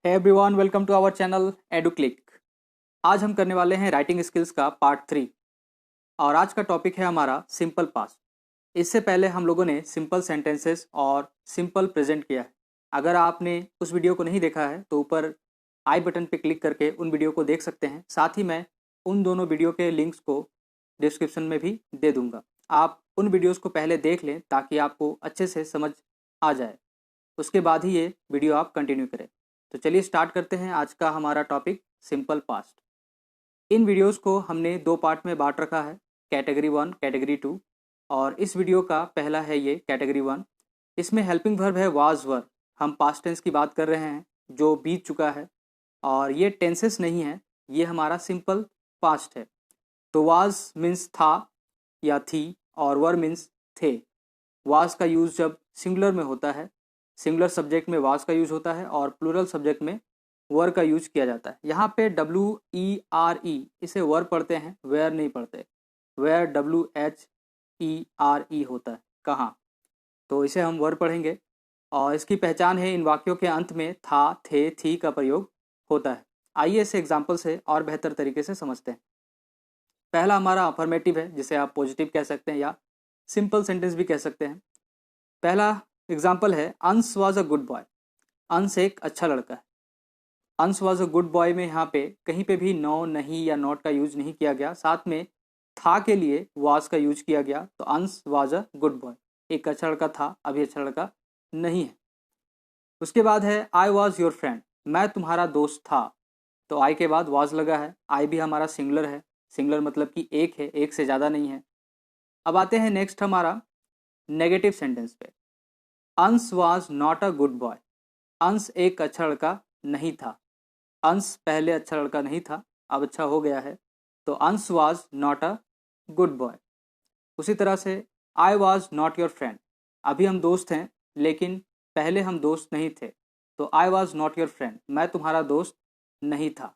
Hey everyone, welcome to our channel Educlick. आज हम करने वाले हैं राइटिंग स्किल्स का पार्ट 3 और आज का टॉपिक है हमारा सिंपल पास्ट। इससे पहले हम लोगों ने सिंपल सेंटेंसेस और सिंपल प्रेजेंट किया है। अगर आपने उस वीडियो को नहीं देखा है तो ऊपर आई बटन पर क्लिक करके उन वीडियो को देख सकते हैं। साथ ही मैं उन दोनों वीडियो के लिंक्स को डिस्क्रिप्शन में भी दे दूंगा। आप उन वीडियोज़ को पहले देख लें ताकि आपको अच्छे से समझ आ जाए, उसके बाद ही ये वीडियो आप कंटिन्यू करें। तो चलिए स्टार्ट करते हैं आज का हमारा टॉपिक सिंपल पास्ट। इन वीडियोस को हमने दो पार्ट में बांट रखा है, कैटेगरी 1 कैटेगरी 2। और इस वीडियो का पहला है ये कैटेगरी 1। इसमें हेल्पिंग वर्ब है वाज वर। हम पास्ट टेंस की बात कर रहे हैं जो बीत चुका है, और ये टेंसेस नहीं है, ये हमारा सिंपल पास्ट है। तो वाज मीन्स था या थी और वर मीन्स थे। वाज का यूज़ जब सिंगुलर में होता है, सिंगुलर सब्जेक्ट में वाज का यूज़ होता है और प्लूरल सब्जेक्ट में वर का यूज किया जाता है। यहाँ पे WERE इसे वर पढ़ते हैं, वेयर नहीं पढ़ते। वेयर WHERE होता है, कहाँ, तो इसे हम वर पढ़ेंगे। और इसकी पहचान है इन वाक्यों के अंत में था, थे, थी का प्रयोग होता है। आइए इसे एग्जाम्पल से और बेहतर तरीके से समझते हैं। पहला हमारा अफर्मेटिव है, जिसे आप पॉजिटिव कह सकते हैं या सिंपल सेंटेंस भी कह सकते हैं। पहला एग्जाम्पल है अंश वॉज अ गुड बॉय। अंश एक अच्छा लड़का है। अंश वॉज अ गुड बॉय में यहाँ पे कहीं पे भी नो, नहीं या नॉट का यूज नहीं किया गया, साथ में था के लिए वाज का यूज किया गया। तो अंश वॉज अ गुड बॉय, एक अच्छा लड़का था, अभी अच्छा लड़का नहीं है। उसके बाद है आई वॉज योर फ्रेंड, मैं तुम्हारा दोस्त था। तो आई के बाद वाज लगा है। आई भी हमारा सिंगुलर है, सिंगुलर मतलब कि एक है, एक से ज़्यादा नहीं है। अब आते हैं नेक्स्ट हमारा नेगेटिव सेंटेंस पे। अंश was not a good boy. अंश एक अच्छा लड़का नहीं था। अंश पहले अच्छा लड़का नहीं था, अब अच्छा हो गया है, तो अंश was not a good boy. उसी तरह से I was not your friend, अभी हम दोस्त हैं लेकिन पहले हम दोस्त नहीं थे। तो I was not your friend, मैं तुम्हारा दोस्त नहीं था।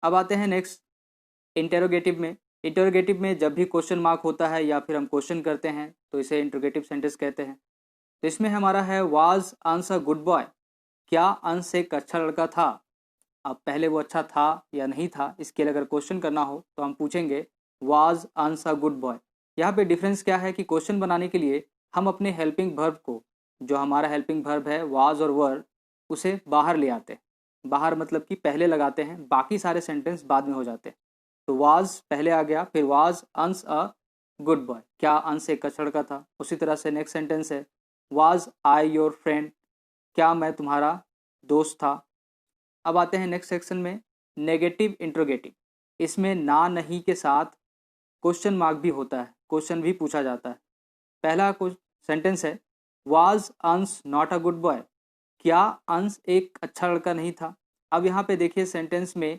अब आते हैं नेक्स्ट इंटेरोगेटिव में। इंटेरोगेटिव में जब भी क्वेश्चन मार्क होता है या फिर हम क्वेश्चन करते हैं तो इसे इंटरोगेटिव सेंटेंस कहते हैं। तो इसमें हमारा है वाज अंश अ गुड बॉय, क्या अंश एक अच्छा लड़का था। अब पहले वो अच्छा था या नहीं था, इसके लिए अगर क्वेश्चन करना हो तो हम पूछेंगे वाज अंश अ गुड बॉय। यहाँ पे डिफरेंस क्या है कि क्वेश्चन बनाने के लिए हम अपने हेल्पिंग वर्ब को, जो हमारा हेल्पिंग वर्ब है वाज और वर, उसे बाहर ले आते हैं। बाहर मतलब कि पहले लगाते हैं, बाकी सारे सेंटेंस बाद में हो जाते हैं। तो वाज पहले आ गया, फिर वाज अंश अ गुड बॉय, क्या अंश एक अच्छा लड़का था। उसी तरह से नेक्स्ट सेंटेंस है वाज आई योर फ्रेंड, क्या मैं तुम्हारा दोस्त था। अब आते हैं नेक्स्ट सेक्शन में नेगेटिव इंट्रोगेटिव। इसमें ना, नहीं के साथ क्वेश्चन मार्क भी होता है, क्वेश्चन भी पूछा जाता है। पहला कुछ सेंटेंस है वाज अंश नॉट अ गुड बॉय, क्या अंश एक अच्छा लड़का नहीं था। अब यहाँ पे देखिए सेंटेंस में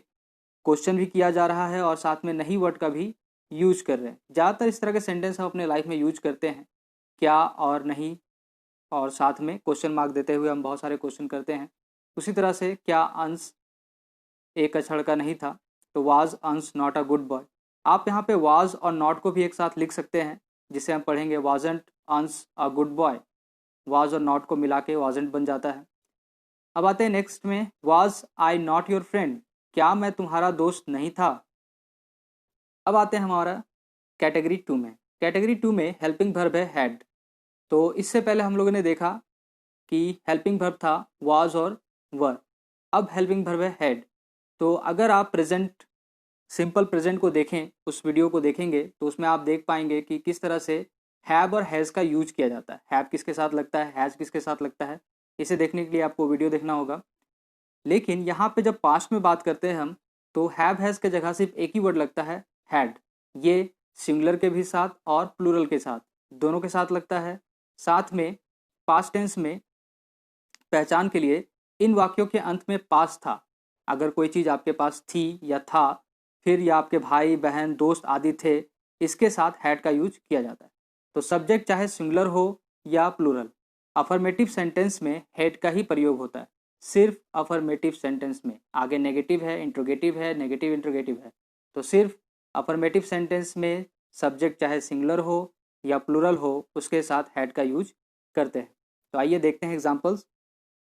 क्वेश्चन भी किया जा रहा है और साथ में नहीं वर्ड का भी यूज कर रहे हैं। ज़्यादातर इस तरह के सेंटेंस हम अपने लाइफ में यूज करते हैं, क्या और नहीं, और साथ में क्वेश्चन मार्क देते हुए हम बहुत सारे क्वेश्चन करते हैं। उसी तरह से क्या अंश एक अच्छा लड़का नहीं था, तो वाज अंश नॉट अ गुड बॉय। आप यहाँ पे वाज और नॉट को भी एक साथ लिख सकते हैं, जिसे हम पढ़ेंगे वाजंट अंश अ गुड बॉय। वाज और नॉट को मिला के वाजंट बन जाता है। अब आते हैं नेक्स्ट में was I not your friend, क्या मैं तुम्हारा दोस्त नहीं था। अब आते हैं हमारा कैटेगरी 2 में। कैटेगरी 2 में हेल्पिंग वर्ब है हैड। तो इससे पहले हम लोगों ने देखा कि हेल्पिंग वर्ब था वाज और वर, अब हेल्पिंग वर्ब है हैड। तो अगर आप प्रेजेंट, सिंपल प्रेजेंट को देखें, उस वीडियो को देखेंगे तो उसमें आप देख पाएंगे कि किस तरह से हैव और हैज़ का यूज किया जाता है। हैव किसके साथ लगता है, हैज़ किसके साथ लगता है, इसे देखने के लिए आपको वीडियो देखना होगा। लेकिन यहाँ पे जब पास्ट में बात करते हैं हम, तो हैव हैज़ के जगह सिर्फ एक ही वर्ड लगता है हैड। ये सिंगुलर के भी साथ और प्लूरल के साथ, दोनों के साथ लगता है। साथ में पास्ट टेंस में पहचान के लिए इन वाक्यों के अंत में पास था, अगर कोई चीज़ आपके पास थी या था, फिर या आपके भाई बहन दोस्त आदि थे, इसके साथ हैड का यूज किया जाता है। तो सब्जेक्ट चाहे सिंगुलर हो या प्लूरल, अफर्मेटिव सेंटेंस में हैड का ही प्रयोग होता है। सिर्फ अफर्मेटिव सेंटेंस में, आगे नेगेटिव है, इंट्रोगेटिव है, नेगेटिव इंट्रोगेटिव है, तो सिर्फ अफर्मेटिव सेंटेंस में सब्जेक्ट चाहे सिंगुलर हो या प्लूरल हो, उसके साथ हैड का यूज करते हैं। तो आइए देखते हैं एग्जाम्पल्स।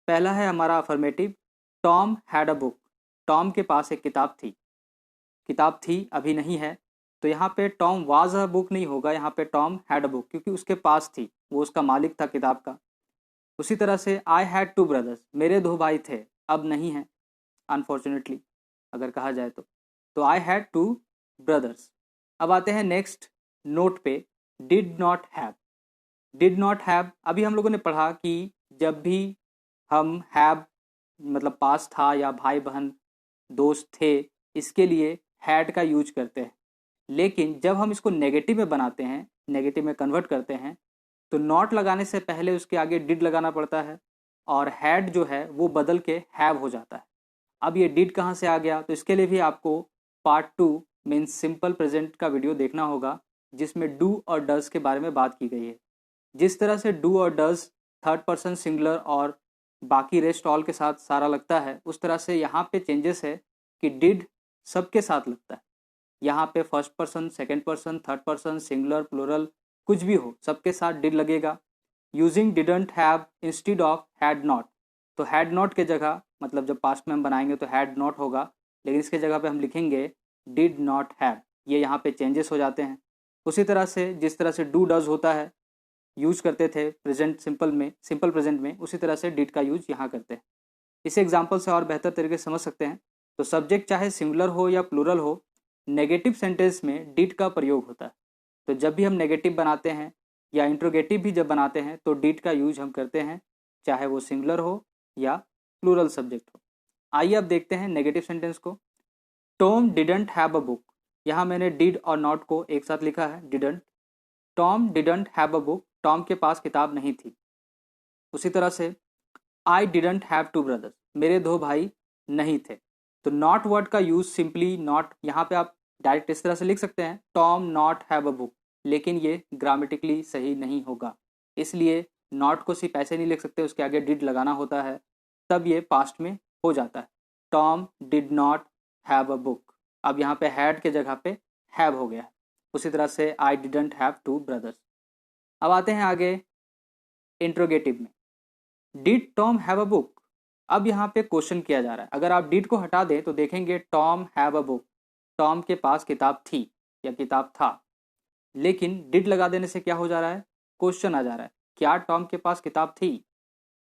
पहला है हमारा affirmative Tom had a book. Tom के पास एक किताब थी। किताब थी अभी नहीं है, तो यहाँ पे टॉम वाज अ बुक नहीं होगा, यहाँ पे टॉम हैड अ बुक, क्योंकि उसके पास थी, वो उसका मालिक था किताब का। उसी तरह से आई हैड टू ब्रदर्स, मेरे दो भाई थे, अब नहीं है अनफॉर्चुनेटली अगर कहा जाए तो आई हैड टू ब्रदर्स। अब आते हैं नेक्स्ट नोट पे, did not have. Did not have, अभी हम लोगों ने पढ़ा कि जब भी हम हैव मतलब पास था या भाई बहन दोस्त थे, इसके लिए हैड का यूज करते हैं। लेकिन जब हम इसको नेगेटिव में बनाते हैं, नेगेटिव में कन्वर्ट करते हैं, तो नॉट लगाने से पहले उसके आगे डिड लगाना पड़ता है, और हैड जो है वो बदल के हैव हो जाता है। अब ये डिड कहाँ से आ गया, तो इसके लिए भी आपको पार्ट 2 मीन्स सिंपल प्रेजेंट का वीडियो देखना होगा, जिसमें डू और डज के बारे में बात की गई है। जिस तरह से डू और डज थर्ड पर्सन सिंगुलर और बाकी रेस्ट ऑल के साथ सारा लगता है, उस तरह से यहाँ पे चेंजेस है कि डिड सबके साथ लगता है। यहाँ पे first person, second person, third person, singular, plural, कुछ भी हो, सबके साथ डिड लगेगा। Using didn't have instead of had not, तो हैड नॉट के जगह, मतलब जब पास्ट में हम बनाएंगे तो हैड नॉट होगा, लेकिन इसके जगह पे हम लिखेंगे डिड नॉट हैव। ये यहाँ पे चेंजेस हो जाते हैं। उसी तरह से जिस तरह से डू डज होता है, यूज करते थे प्रेजेंट सिंपल में, सिंपल प्रेजेंट में, उसी तरह से डिड का यूज यहाँ करते हैं। इस एग्जाम्पल से और बेहतर तरीके से समझ सकते हैं। तो सब्जेक्ट चाहे सिंगुलर हो या प्लूरल हो, नेगेटिव सेंटेंस में डिड का प्रयोग होता है। तो जब भी हम नेगेटिव बनाते हैं या इंट्रोगेटिव भी जब बनाते हैं, तो डिड का यूज हम करते हैं, चाहे वो सिंगुलर हो या प्लूरल सब्जेक्ट हो। आइए अब देखते हैं नेगेटिव सेंटेंस को। Tom didn't have a book, यहाँ मैंने डिड और नॉट को एक साथ लिखा है, didn't. Tom didn't have a book, Tom के पास किताब नहीं थी। उसी तरह से I didn't have two brothers, मेरे दो भाई नहीं थे। तो नॉट वर्ड का यूज सिंपली नॉट, यहाँ पे आप डायरेक्ट इस तरह से लिख सकते हैं, Tom not have a book, लेकिन ये ग्रामेटिकली सही नहीं होगा, इसलिए नॉट को सिर्फ ऐसे नहीं लिख सकते, उसके आगे डिड लगाना होता है, तब ये पास्ट में हो जाता है। Tom did not have a book, अब यहाँ पे हैड के जगह पे हैव हो गया है। उसी तरह से I didn't have two brothers. अब आते हैं आगे इंट्रोगेटिव में, did Tom have a book. अब यहाँ पे क्वेश्चन किया जा रहा है। अगर आप डिड को हटा दें तो देखेंगे Tom have a book, Tom के पास किताब थी या किताब था। लेकिन डिड लगा देने से क्या हो जा रहा है, क्वेश्चन आ जा रहा है, क्या टॉम के पास किताब थी।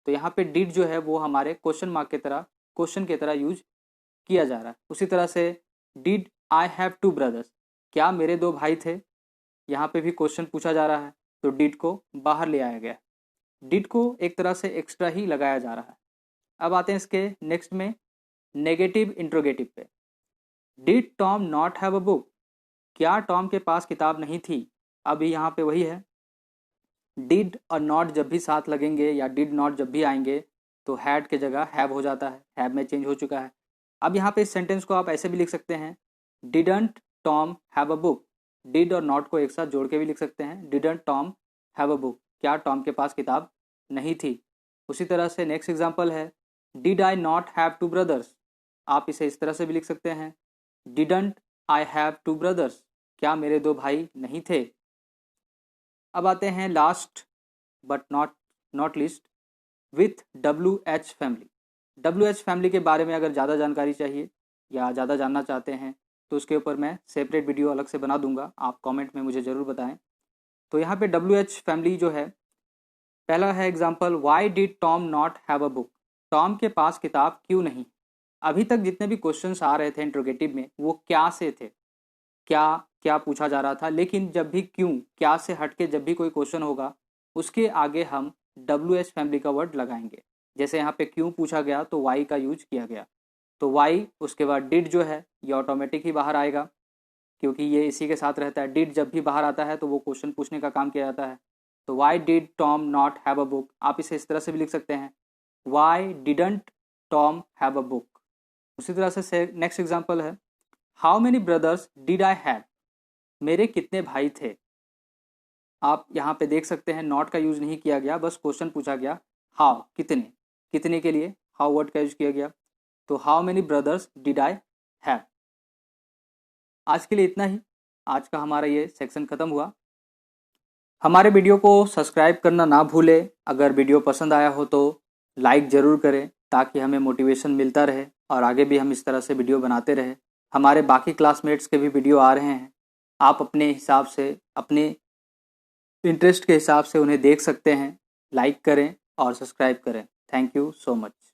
तो यहाँ पे डिड जो है वो हमारे क्वेश्चन मार्क की तरह, क्वेश्चन की तरह यूज किया जा रहा है। उसी तरह से did I have two brothers, क्या मेरे दो भाई थे, यहाँ पे भी क्वेश्चन पूछा जा रहा है, तो डिड को बाहर ले आया गया। डिड को एक तरह से एक्स्ट्रा ही लगाया जा रहा है। अब आते हैं इसके नेक्स्ट में नेगेटिव इंट्रोगेटिव पे। Did Tom not have a book, क्या टॉम के पास किताब नहीं थी। अभी यहाँ पे वही है, डिड और नॉट जब भी साथ लगेंगे या डिड नॉट जब भी आएंगे, तो हैड के जगह हैव हो जाता है, हैव में चेंज हो चुका है। अब यहाँ पे इस सेंटेंस को आप ऐसे भी लिख सकते हैं, didn't Tom have a book. Did और नॉट को एक साथ जोड़ के भी लिख सकते हैं, didn't Tom have a book, क्या टॉम के पास किताब नहीं थी। उसी तरह से नेक्स्ट एग्जांपल है, did I not have two brothers. आप इसे इस तरह से भी लिख सकते हैं, didn't I have two brothers, क्या मेरे दो भाई नहीं थे। अब आते हैं last but not least with WH family. WH family के बारे में अगर ज़्यादा जानकारी चाहिए या ज़्यादा जानना चाहते हैं, तो उसके ऊपर मैं सेपरेट वीडियो अलग से बना दूंगा, आप कमेंट में मुझे ज़रूर बताएं। तो यहाँ पे WH फैमिली जो है, पहला है example, why did Tom not have a book, Tom के पास किताब क्यों नहीं। अभी तक जितने भी क्वेश्चंस आ रहे थे इंट्रोगेटिव में, वो क्या से थे, क्या क्या पूछा जा रहा था। लेकिन जब भी क्यों, क्या से हटके जब भी कोई क्वेश्चन होगा, उसके आगे हम WH फैमिली का वर्ड लगाएंगे। जैसे यहाँ पे क्यों पूछा गया तो वाई का यूज किया गया, तो वाई उसके बाद डिड जो है ये ऑटोमेटिक ही बाहर आएगा, क्योंकि ये इसी के साथ रहता है। डिड जब भी बाहर आता है तो वो क्वेश्चन पूछने का काम किया जाता है। तो why did Tom not have a book, आप इसे इस तरह से भी लिख सकते हैं, Y didn't Tom have a book. उसी तरह से नेक्स्ट एग्जाम्पल है, how many brothers did I have, मेरे कितने भाई थे। आप यहाँ पे देख सकते हैं नॉट का यूज नहीं किया गया, बस क्वेश्चन पूछा गया, हाउ कितने, कितने के लिए हाउ वर्ड का यूज किया गया। तो how many brothers did I have. आज के लिए इतना ही, आज का हमारा ये सेक्शन खत्म हुआ। हमारे वीडियो को सब्सक्राइब करना ना भूलें। अगर वीडियो पसंद आया हो तो लाइक ज़रूर करें। ताकि हमें मोटिवेशन मिलता रहे और आगे भी हम इस तरह से वीडियो बनाते रहे। हमारे बाकी क्लासमेट्स के भी वीडियो आ रहे हैं, आप अपने हिसाब से, अपने इंटरेस्ट के हिसाब से उन्हें देख सकते हैं। लाइक करें और सब्सक्राइब करें। Thank you so much.